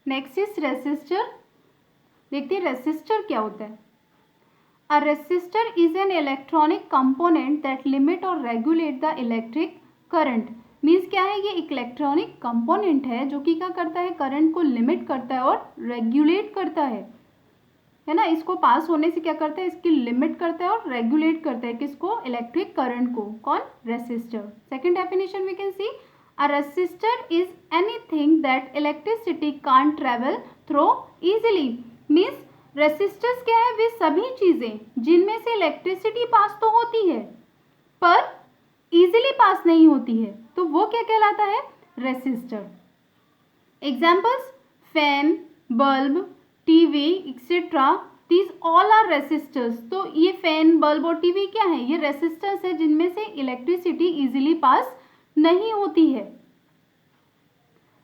Next is resistor. देखते हैं resistor क्या होता है। A resistor is an electronic component that limit और regulate the electric current. Means क्या है, ये एक इलेक्ट्रॉनिक कंपोनेंट है जो कि क्या करता है, करंट को लिमिट करता है और रेगुलेट करता है ना। इसको पास होने से क्या करता है, इसकी लिमिट करता है और रेगुलेट करता है किसको, इलेक्ट्रिक करंट को। कौन, resistor. Second definition we can see, a resistor is anything that electricity can't travel through easily. Means resistors क्या है, वे सभी चीजें जिनमें से इलेक्ट्रिसिटी पास तो होती है पर इजीली पास नहीं होती है, तो वो क्या कहलाता है, resistor. Examples, fan, bulb, TV etcetera, these all are resistors. तो ये फैन, बल्ब और टीवी क्या है, ये रेसिस्टर्स है जिनमें से इलेक्ट्रिसिटी इजीली पास नहीं होती है।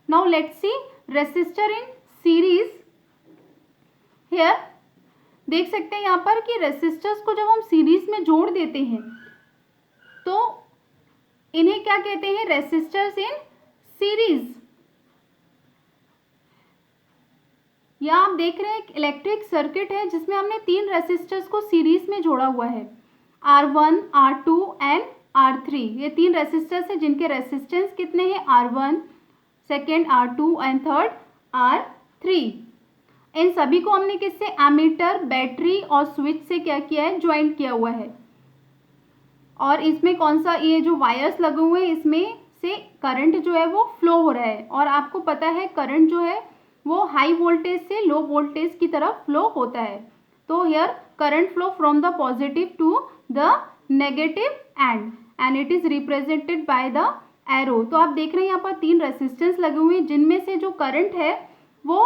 Now let's see resistor in series. Here देख सकते हैं यहाँ पर कि रेसिस्टर्स को जब हम सीरीज में जोड़ देते हैं तो इन्हें क्या कहते हैं, रेसिस्टर्स इन सीरीज। यहाँ आप देख रहे हैं एक इलेक्ट्रिक सर्किट है जिसमें हमने 3 रेसिस्टर्स को सीरीज में जोड़ा हुआ है, R1, R2 एंड R3। ये 3 रेसिस्टर्स हैं जिनके रेसिस्टेंस कितने हैं, R1, second R2 and third R3। इन सभी को हमने किससे, एमीटर, बैटरी और स्विच से क्या किया है, ज्वाइंट किया हुआ है। और इसमें कौन सा, ये जो वायर्स लगे हुए हैं इसमें से करंट जो है वो फ्लो हो रहा है। और आपको पता है करंट जो है वो हाई वोल्टेज से लो वोल्टेज की तरफ फ्लो होता है। तो here current flow from the positive to the negative and it is represented by the arrow. तो आप देख रहे हैं यहाँ पर 3 रेसिस्टेंस लगे हुए हैं जिनमें से जो करंट है वो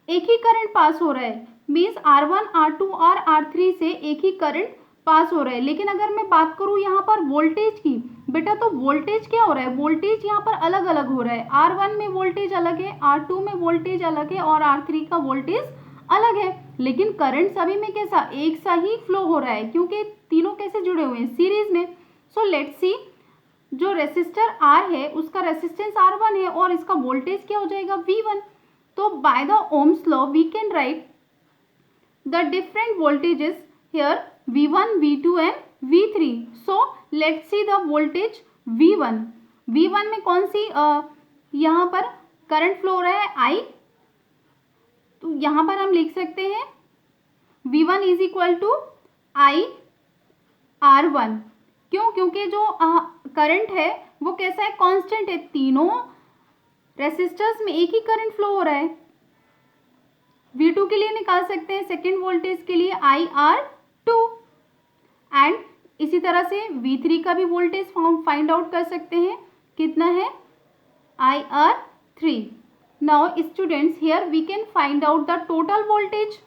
एक ही करंट पास हो रहा है। मीन्स R1, R2 और R3 से एक ही करंट पास हो रहा है। लेकिन अगर मैं बात करूं यहाँ पर वोल्टेज की, बेटा तो वोल्टेज क्या हो रहा है, वोल्टेज यहाँ पर अलग अलग हो रहा है। R1 में वोल्टेज अलग है, R2 में वोल्टेज अलग है और R3 का वोल्टेज अलग है। लेकिन करंट सभी में कैसा, एक सा ही फ्लो हो रहा है क्योंकि तीनों कैसे जुड़े हुए हैं, सीरीज में। सो लेट्स सी, जो रेसिस्टर R है उसका रेसिस्टेंस R1 है और इसका वोल्टेज क्या हो जाएगा, V1। तो by the Ohm's law we can write the different voltages here, V1, V2 and V3. So let's see the voltage V1. V1 में कौन सी यहाँ पर करंट फ्लो हो रहा है, I। तो यहाँ पर हम लिख सकते हैं V1 is equal to I R1। क्यों, क्योंकि जो करंट है वो कैसा है, कांस्टेंट है। तीनों रेसिस्टर्स में एक ही करंट फ्लो हो रहा है। V2 के लिए निकाल सकते हैं, सेकेंड वोल्टेज के लिए IR2 एंड इसी तरह से V3 का भी वोल्टेज फाइंड आउट कर सकते हैं, कितना है, IR3। Now students here we can find out the total voltage,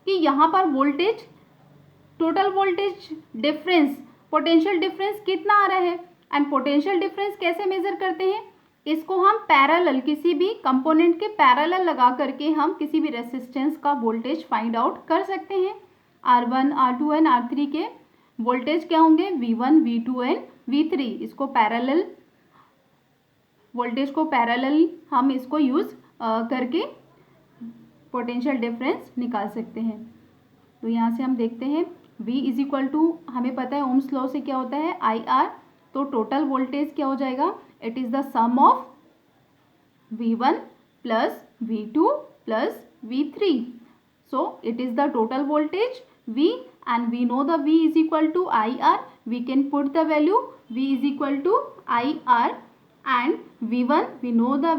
कि यहाँ पर voltage, total voltage difference, potential difference कितना आ रहा है। एंड पोटेंशियल डिफरेंस कैसे मेजर करते हैं, इसको हम पैरेलल, किसी भी कंपोनेंट के पैरेलल लगा करके हम किसी भी रेसिस्टेंस का वोल्टेज फाइंड आउट कर सकते हैं। R1, R2 एंड R3 के वोल्टेज क्या होंगे, V1, V2 एंड V3। इसको पैरेलल, वोल्टेज को पैरेलल हम इसको यूज करके पोटेंशियल डिफरेंस निकाल सकते हैं। तो यहाँ से हम देखते हैं V इज इक्वल टू, हमें पता है ओम्स लॉ से क्या होता है, IR। तो टोटल वोल्टेज क्या हो जाएगा, it is the sum of V1 plus V2 plus V3। So it is the total voltage V and we know the V is equal to IR. We can put the value V is equal to IR and V1, we know the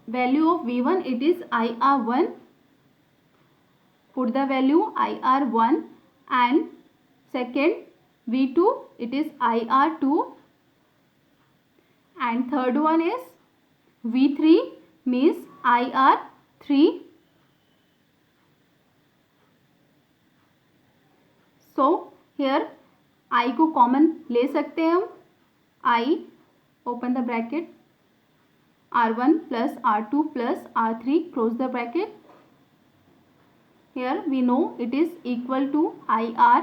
value of V1, it is IR1. Put the value IR1 and second V2, it is IR2 and third one is V3 means IR3. So here I को common ले सकते हैं हम, I open the bracket, R1 plus R2 plus R3 close the bracket. Here we know it is equal to IR,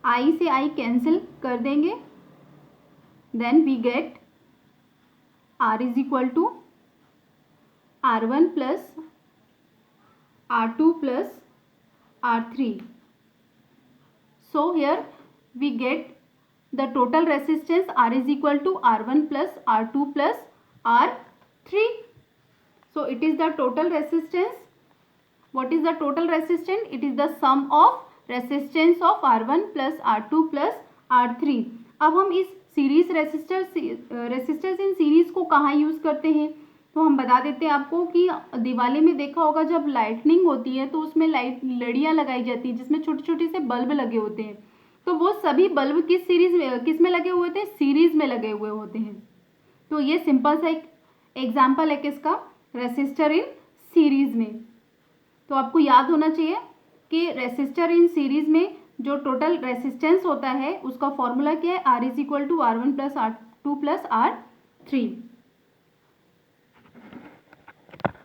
I से I cancel कर देंगे, then we get R is equal to R1 plus R2 plus R3. So here we get the total resistance R is equal to R1 plus R2 plus R3. So it is the total resistance. What is the total resistance? It is the sum of resistance of R1 plus R2 plus R3. अब हम इस series resistors in series को कहाँ use करते हैं, तो हम बता देते हैं आपको कि दिवाली में देखा होगा जब लाइटनिंग होती है तो उसमें लड़ियाँ लगाई जाती है जिसमें छोटे छोटे से बल्ब लगे होते हैं। तो वो सभी बल्ब किस में लगे हुए थे? सीरीज में लगे हुए होते हैं। तो ये सिंपल सा एक एग्जाम्पल है किसका? रेसिस्टर इन सीरीज में। तो आपको याद होना चाहिए कि रेसिस्टर इन सीरीज में जो टोटल रेसिस्टेंस होता है उसका फॉर्मूला क्या है? R is equal to R1 plus R2 plus R3।